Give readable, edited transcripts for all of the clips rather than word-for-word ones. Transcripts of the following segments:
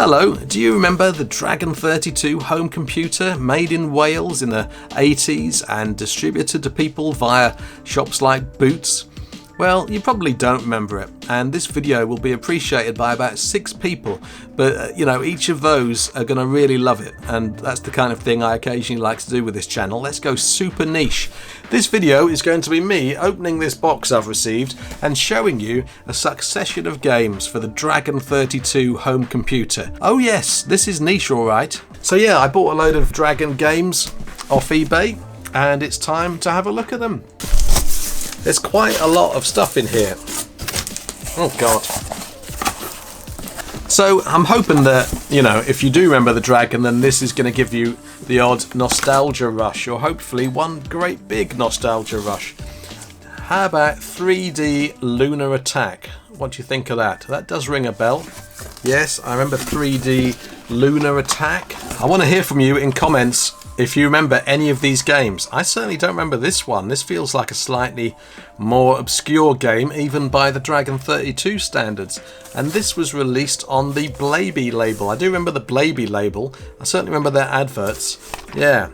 Hello, do you remember the Dragon 32 home computer made in Wales in the 80s and distributed to people via shops like Boots? Well, you probably don't remember it, and this video will be appreciated by about 6 people, but each of those are going to really love it, and that's the kind of thing I occasionally like to do with this channel. Let's go super niche. This video is going to be me opening this box I've received and showing you a succession of games for the Dragon 32 home computer. Oh yes, this is niche alright. So yeah, I bought a load of Dragon games off eBay, and it's time to have a look at them. There's quite a lot of stuff in here. Oh god. So I'm hoping that, if you do remember the Dragon, then this is going to give you the odd nostalgia rush, or hopefully one great big nostalgia rush. How about 3D Lunar Attack? What do you think of that? That does ring a bell. Yes, I remember 3D Lunar Attack. I want to hear from you in comments if you remember any of these games. I certainly don't remember this one. This feels like a slightly more obscure game, even by the Dragon 32 standards. And this was released on the Blaiby label. I do remember the Blaiby label. I certainly remember their adverts. Yeah.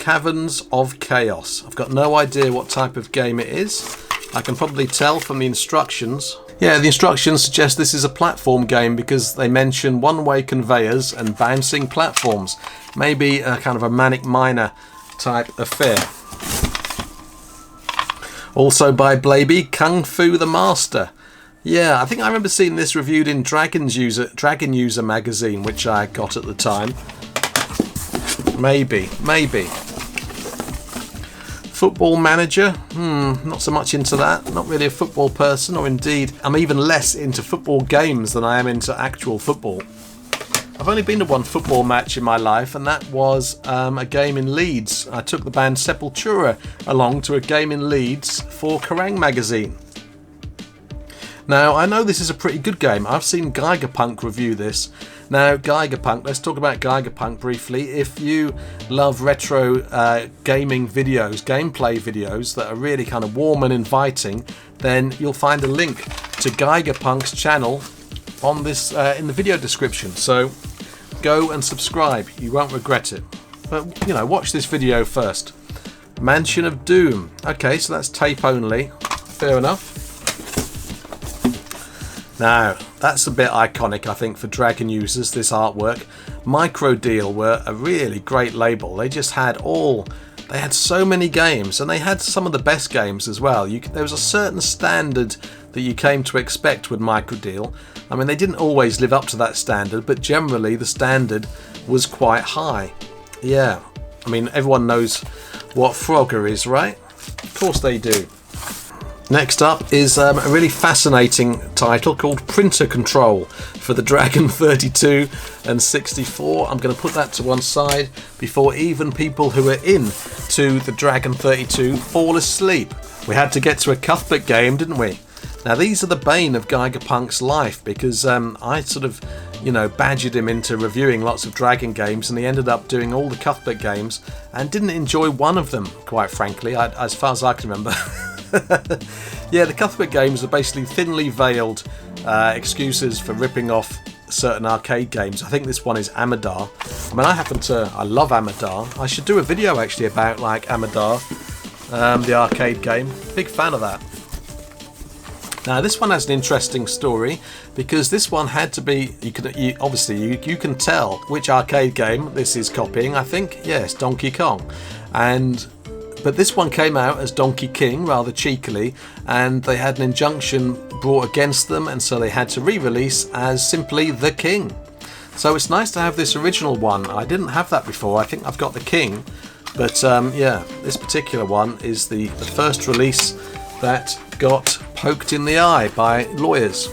Caverns of Chaos. I've got no idea what type of game it is. I can probably tell from the instructions. Yeah, the instructions suggest this is a platform game because they mention one-way conveyors and bouncing platforms. Maybe a kind of a Manic Miner type affair. Also by Blaiby, Kung Fu the Master. Yeah, I think I remember seeing this reviewed in Dragon User magazine, which I got at the time. Maybe. Football Manager, not so much into that. Not really a football person, or indeed, I'm even less into football games than I am into actual football. I've only been to one football match in my life, and that was a game in Leeds. I took the band Sepultura along to a game in Leeds for Kerrang magazine. Now, I know this is a pretty good game. I've seen Geigerpunk review this. Now, Geigerpunk, let's talk about Geigerpunk briefly. If you love retro gaming videos, gameplay videos that are really kind of warm and inviting, then you'll find a link to Geigerpunk's channel on this in the video description. So go and subscribe, you won't regret it. But, watch this video first. Mansion of Doom. Okay, so that's tape only. Fair enough. Now, that's a bit iconic, I think, for Dragon users, this artwork. Microdeal were a really great label. They just had they had so many games, and they had some of the best games as well. There was a certain standard that you came to expect with Microdeal. I mean, they didn't always live up to that standard, but generally the standard was quite high. Yeah, I mean, everyone knows what Frogger is, right? Of course they do. Next up is a really fascinating title called Printer Control for the Dragon 32 and 64. I'm going to put that to one side before even people who are in to the Dragon 32 fall asleep. We had to get to a Cuthbert game, didn't we? Now, these are the bane of Geigerpunk's life because I sort of, badgered him into reviewing lots of Dragon games, and he ended up doing all the Cuthbert games and didn't enjoy one of them, quite frankly, as far as I can remember. Yeah, the Cuthbert games are basically thinly veiled excuses for ripping off certain arcade games. I think this one is Amadar. I mean, I love Amadar. I should do a video actually about Amadar, the arcade game. Big fan of that. Now, this one has an interesting story because this one had to be. Obviously you can tell which arcade game this is copying. I think yes, Donkey Kong, But this one came out as Donkey King rather cheekily, and they had an injunction brought against them, and so they had to re-release as simply The King. So it's nice to have this original one. I didn't have that before. I think I've got The King, but yeah, this particular one is the first release that got poked in the eye by lawyers.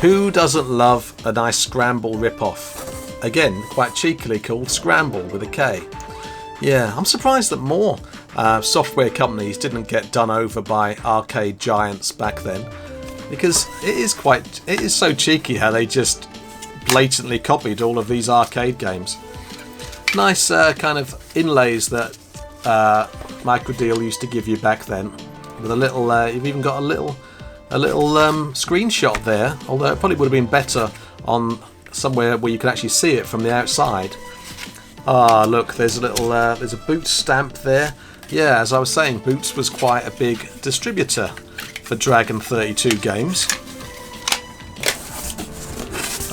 Who doesn't love a nice Scramble rip-off? Again, quite cheekily called Scramble with a K. Yeah, I'm surprised that more software companies didn't get done over by arcade giants back then, because it is so cheeky how they just blatantly copied all of these arcade games. Nice kind of inlays that Microdeal used to give you back then, with a little. You've even got a little screenshot there. Although it probably would have been better on somewhere where you can actually see it from the outside. Ah, look, there's a little, there's a Boots stamp there. Yeah, as I was saying, Boots was quite a big distributor for Dragon 32 games.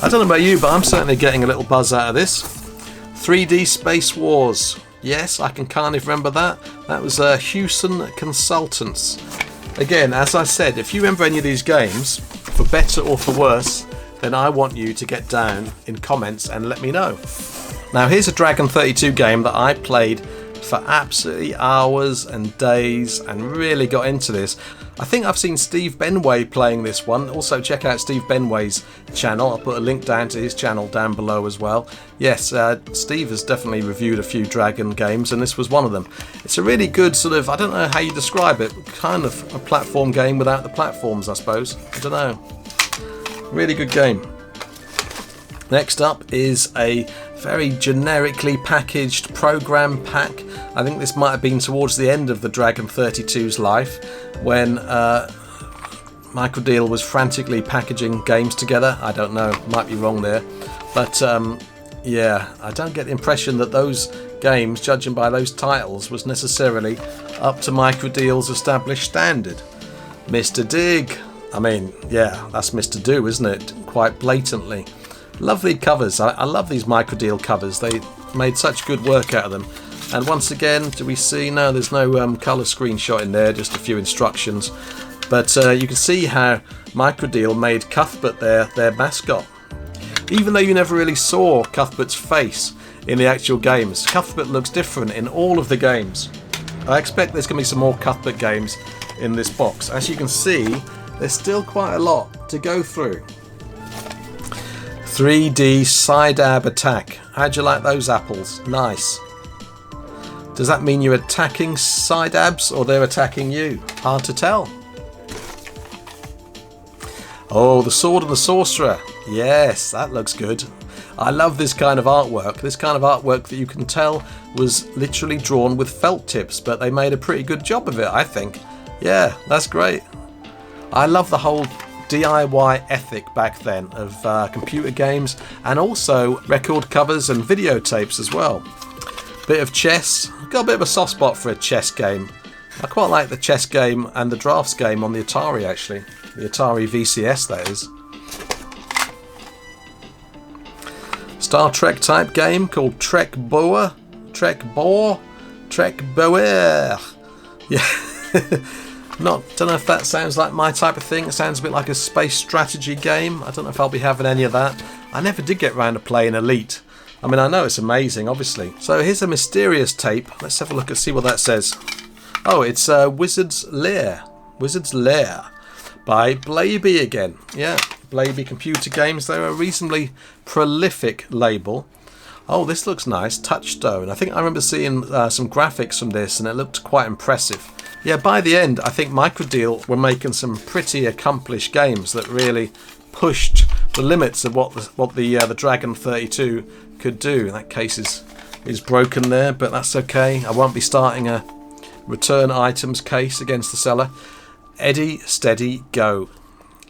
I don't know about you, but I'm certainly getting a little buzz out of this. 3D Space Wars. Yes, I can kind of remember that. That was Hewson Consultants. Again, as I said, if you remember any of these games, for better or for worse, then I want you to get down in comments and let me know. Now here's a Dragon 32 game that I played for absolutely hours and days and really got into this. I think I've seen Steve Benway playing this one. Also check out Steve Benway's channel. I'll put a link down to his channel down below as well. Yes, Steve has definitely reviewed a few Dragon games and this was one of them. It's a really good sort of, I don't know how you describe it, kind of a platform game without the platforms, I suppose. I don't know. Really good game. Next up is a very generically packaged program pack. I think this might have been towards the end of the Dragon 32's life when Microdeal was frantically packaging games together. I don't know, might be wrong there. But yeah, I don't get the impression that those games, judging by those titles, was necessarily up to Microdeal's established standard. Mr. Dig. I mean, yeah, that's Mr. Do, isn't it? Quite blatantly. Lovely covers. I love these Microdeal covers. They made such good work out of them. And once again, do we see? No, there's no colour screenshot in there, just a few instructions. But you can see how Microdeal made Cuthbert their mascot. Even though you never really saw Cuthbert's face in the actual games, Cuthbert looks different in all of the games. I expect there's going to be some more Cuthbert games in this box. As you can see, there's still quite a lot to go through. 3D Sidab Attack. How'd you like those apples? Nice. Does that mean you're attacking Sidabs or they're attacking you? Hard to tell. Oh, the Sword and the Sorcerer. Yes, that looks good. I love this kind of artwork. This kind of artwork that you can tell was literally drawn with felt tips, but they made a pretty good job of it, I think. Yeah, that's great. I love the whole DIY ethic back then of computer games and also record covers and videotapes as well. Bit of chess. I've got a bit of a soft spot for a chess game. I quite like the chess game and the drafts game on the Atari actually. The Atari VCS that is. Star Trek type game called Trek Boer. Yeah. Don't know if that sounds like my type of thing. It sounds a bit like a space strategy game. I don't know if I'll be having any of that. I never did get round to playing Elite. I mean, I know it's amazing, obviously. So here's a mysterious tape. Let's have a look and see what that says. Oh, it's Wizard's Lair. Wizard's Lair by Blaby again. Yeah, Blaby Computer Games. They're a reasonably prolific label. Oh, this looks nice. Touchstone. I think I remember seeing some graphics from this and it looked quite impressive. Yeah, by the end, I think Microdeal were making some pretty accomplished games that really pushed the limits of what the Dragon 32 could do. That case is broken there, but that's okay. I won't be starting a return items case against the seller. Eddie Steady Go.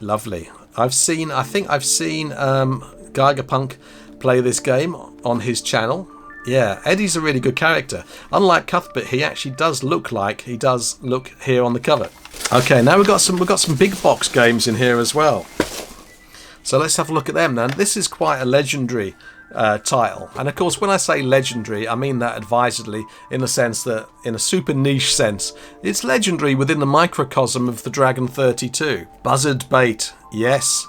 Lovely. I think I've seen Geigerpunk play this game on his channel. Yeah, Eddie's a really good character. Unlike Cuthbert, he actually does look like he does look here on the cover. Okay, now we've got some big box games in here as well. So let's have a look at them now. This is quite a legendary title. And of course, when I say legendary, I mean that advisedly in the sense that, in a super niche sense, it's legendary within the microcosm of the Dragon 32. Buzzard Bait, yes.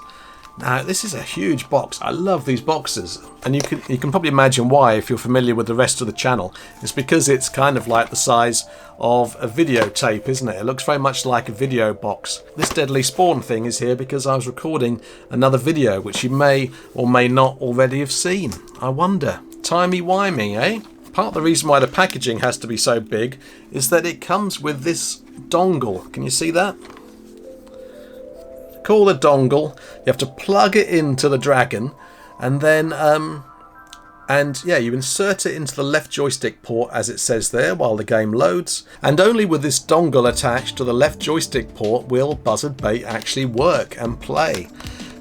Now, this is a huge box. I love these boxes. And you can probably imagine why if you're familiar with the rest of the channel. It's because it's kind of like the size of a videotape, isn't it? It looks very much like a video box. This Deadly Spawn thing is here because I was recording another video, which you may or may not already have seen. I wonder. Timey-wimey, eh? Part of the reason why the packaging has to be so big is that it comes with this dongle. Can you see that? Call the dongle. You have to plug it into the Dragon, and then yeah, you insert it into the left joystick port as it says there while the game loads. And only with this dongle attached to the left joystick port will Buzzard Bait actually work and play.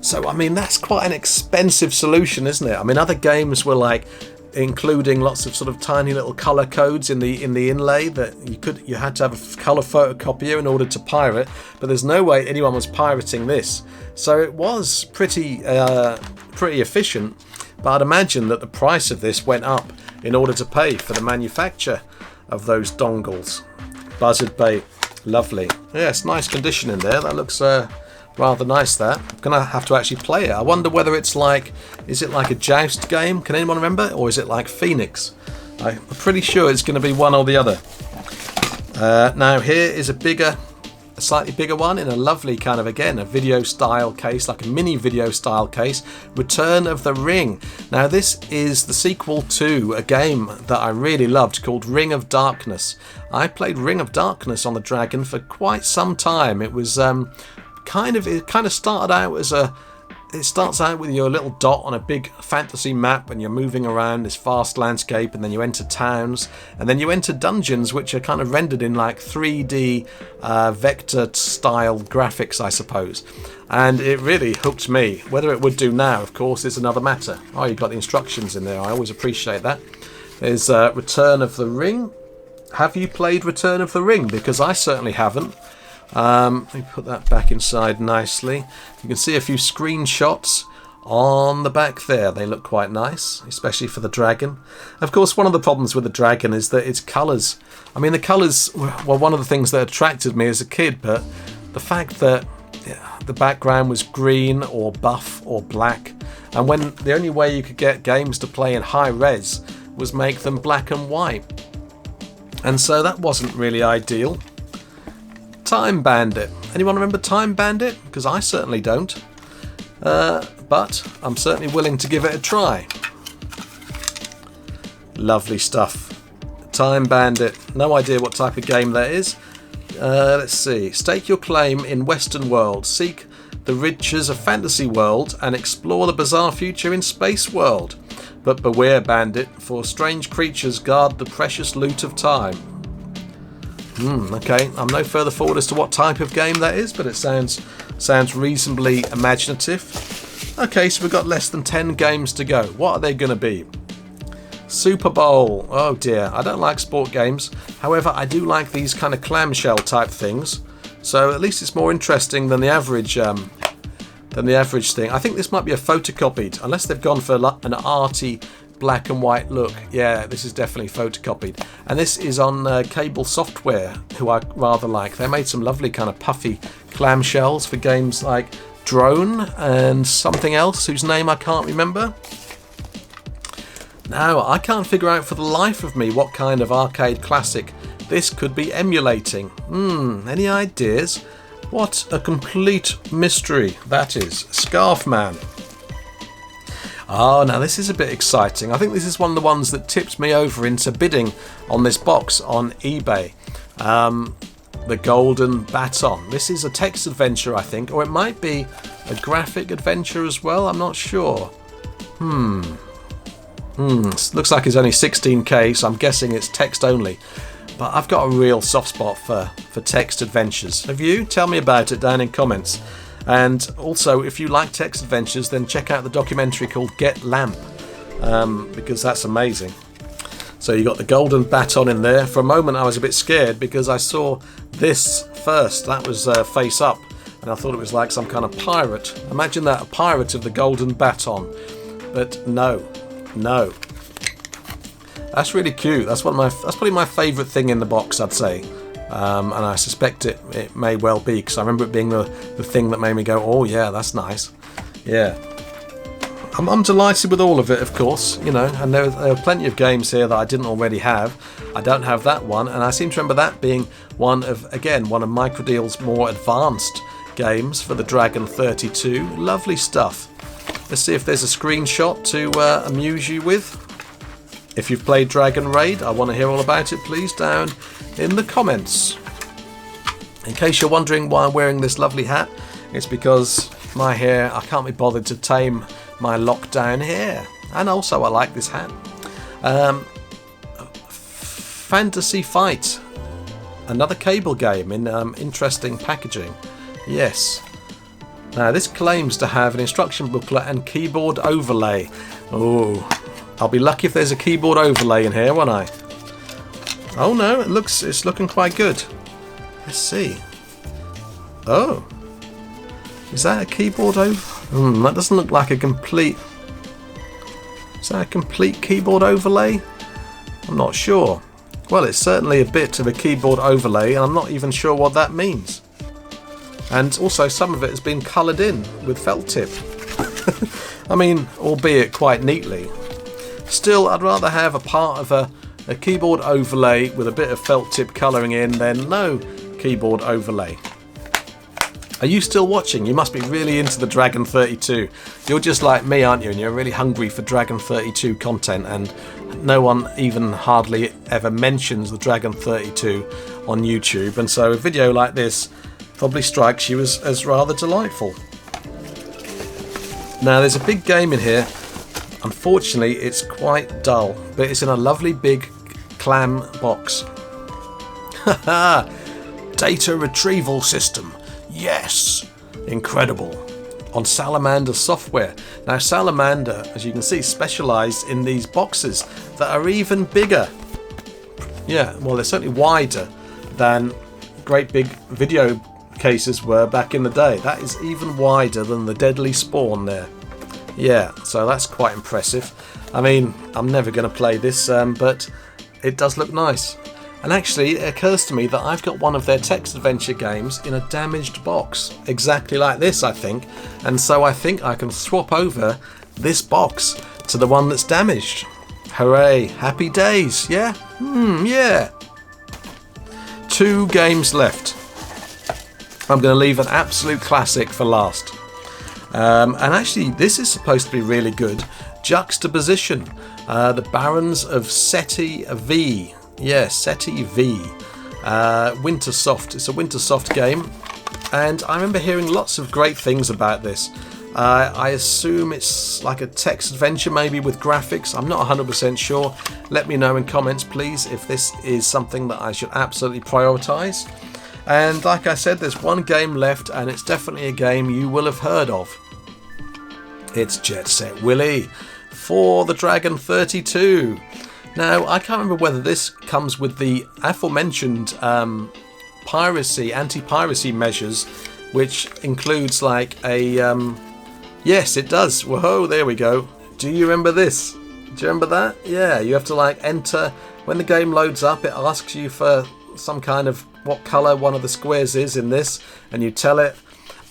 So I memean, that's quite an expensive solution, isn't it? I mean, other games were like including lots of sort of tiny little color codes in the inlay that you had to have a color photocopier in order to pirate, but there's no way anyone was pirating this. So it was pretty efficient, but I'd imagine that the price of this went up in order to pay for the manufacture of those dongles. Buzzard Bay, lovely. Yes, nice condition in there. That looks rather nice. That I'm gonna have to actually play it. I wonder whether it's like, is it like a Joust game? Can anyone remember? Or is it like Phoenix? I'm pretty sure it's going to be one or the other. Now here is a slightly bigger one in a lovely kind of, again, a video style case, like a mini video style case. Return of the Ring. Now this is the sequel to a game that I really loved called Ring of Darkness. I played Ring of Darkness on the Dragon for quite some time. It was it kind of started out as it starts out with your little dot on a big fantasy map, and you're moving around this vast landscape, and then you enter towns, and then you enter dungeons, which are kind of rendered in like 3D vector style graphics, I suppose. And it really hooked me. Whether it would do now, of course, is another matter. Oh, you've got the instructions in there. I always appreciate that. There's Return of the Ring. Have you played Return of the Ring? Because I certainly haven't. Let me put that back inside nicely. You can see a few screenshots on the back there. They look quite nice, especially for the dragon. Of course, one of the problems with the dragon is that its colours. I mean, the colours were one of the things that attracted me as a kid, but the fact that the background was green or buff or black, and when the only way you could get games to play in high res was make them black and white, and so that wasn't really ideal. Time Bandit. Anyone remember Time Bandit? Because I certainly don't. But I'm certainly willing to give it a try. Lovely stuff. Time Bandit. No idea what type of game that is. Let's see. Stake your claim in Western world. Seek the riches of fantasy world and explore the bizarre future in space world. But beware, bandit, for strange creatures guard the precious loot of time. Okay, I'm no further forward as to what type of game that is, but it sounds reasonably imaginative. Okay, so we've got less than 10 games to go. What are they going to be? Super Bowl. Oh dear, I don't like sport games. However, I do like these kind of clamshell type things. So at least it's more interesting than the average thing. I think this might be a photocopied, unless they've gone for an arty black and white look. Yeah, this is definitely photocopied, and this is on Cable Software, who I rather like. They made some lovely kind of puffy clamshells for games like Drone and something else whose name I can't remember. Now, I can't figure out for the life of me what kind of arcade classic this could be emulating. Any ideas? What a complete mystery that is. Scarfman. Oh, now this is a bit exciting. I think this is one of the ones that tipped me over into bidding on this box on eBay. The Golden Baton. This is a text adventure, I think, or it might be a graphic adventure as well. I'm not sure. Looks like it's only 16k, so I'm guessing it's text only. But I've got a real soft spot for text adventures. Have you? Tell me about it down in comments. And also, if you like text adventures, then check out the documentary called Get Lamp, because that's amazing. So you got the Golden Baton in there. For a moment I was a bit scared because I saw this first. That was face up, and I thought it was like some kind of pirate. Imagine that, a pirate of the Golden Baton. But no. That's really cute. That's probably my favourite thing in the box, I'd say. And I suspect it may well be, because I remember it being the thing that made me go, oh yeah, that's nice. Yeah. I'm delighted with all of it, of course, you know, and there are plenty of games here that I didn't already have. I don't have that one, and I seem to remember that being one of Microdeal's more advanced games for the Dragon 32. Lovely stuff. Let's see if there's a screenshot to amuse you with. If you've played Dragon Raid, I want to hear all about it, please, down in the comments. In case you're wondering why I'm wearing this lovely hat, it's because my hair, I can't be bothered to tame my lockdown hair. And also I like this hat. Fantasy Fight. Another cable game in interesting packaging. Yes. Now this claims to have an instruction booklet and keyboard overlay. Oh, I'll be lucky if there's a keyboard overlay in here, won't I? Oh no, it's looking quite good. Let's see. Oh, is that a keyboard over? That doesn't look like a complete. Is that a complete keyboard overlay? I'm not sure. Well, it's certainly a bit of a keyboard overlay, and I'm not even sure what that means. And also, some of it has been coloured in with felt tip. I mean, albeit quite neatly. Still, I'd rather have a part of a keyboard overlay with a bit of felt tip colouring in than no keyboard overlay. Are you still watching? You must be really into the Dragon 32. You're just like me, aren't you? And you're really hungry for Dragon 32 content, and no one even hardly ever mentions the Dragon 32 on YouTube, and so a video like this probably strikes you as rather delightful. Now there's a big game in here. Unfortunately it's quite dull, but it's in a lovely big clam box. Haha! Data retrieval system. Yes! Incredible. On Salamander software. Now Salamander, as you can see, specialise in these boxes that are even bigger. Yeah, well, they're certainly wider than great big video cases were back in the day. That is even wider than the Deadly Spawn there. Yeah, so that's quite impressive. I mean, I'm never going to play this, but it does look nice. And actually, it occurs to me that I've got one of their text adventure games in a damaged box. Exactly like this, I think. And so I think I can swap over this box to the one that's damaged. Hooray, happy days, yeah? Yeah. 2 games left. I'm going to leave an absolute classic for last. And actually, this is supposed to be really good. Juxtaposition. The Barons of Seti V. Yeah, Seti V. Wintersoft. It's a Wintersoft game. And I remember hearing lots of great things about this. I assume it's like a text adventure, maybe with graphics. I'm not 100% sure. Let me know in comments, please, if this is something that I should absolutely prioritise. And like I said, there's 1 game left, and it's definitely a game you will have heard of. It's Jet Set Willy for the Dragon 32. Now, I can't remember whether this comes with the aforementioned anti-piracy measures, which includes like a... yes, it does. Whoa, there we go. Do you remember this? Do you remember that? Yeah, you have to like enter... When the game loads up, it asks you for some kind of what colour one of the squares is in this, and you tell it,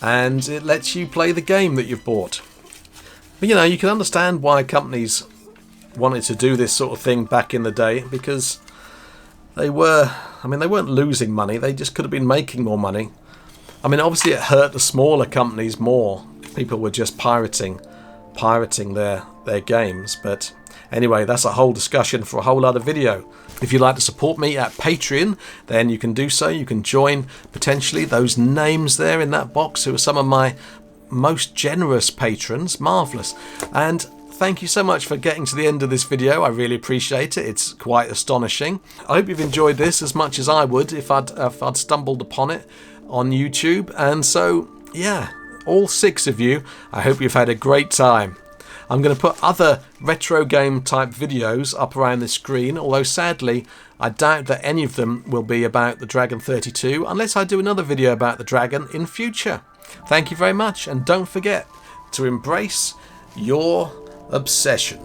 and it lets you play the game that you've bought. But you know, you can understand why companies wanted to do this sort of thing back in the day, because they weren't losing money, they just could have been making more money. I mean, obviously it hurt the smaller companies more. People were just pirating their games, but anyway, that's a whole discussion for a whole other video. If you'd like to support me at Patreon, then you can do so. You can join potentially those names there in that box who are some of my most generous patrons. Marvellous. And thank you so much for getting to the end of this video. I really appreciate it. It's quite astonishing. I hope you've enjoyed this as much as I would if I'd stumbled upon it on YouTube. And so, yeah, all 6 of you, I hope you've had a great time. I'm going to put other retro game type videos up around the screen, although sadly I doubt that any of them will be about the Dragon 32 unless I do another video about the Dragon in future. Thank you very much, and don't forget to embrace your obsession.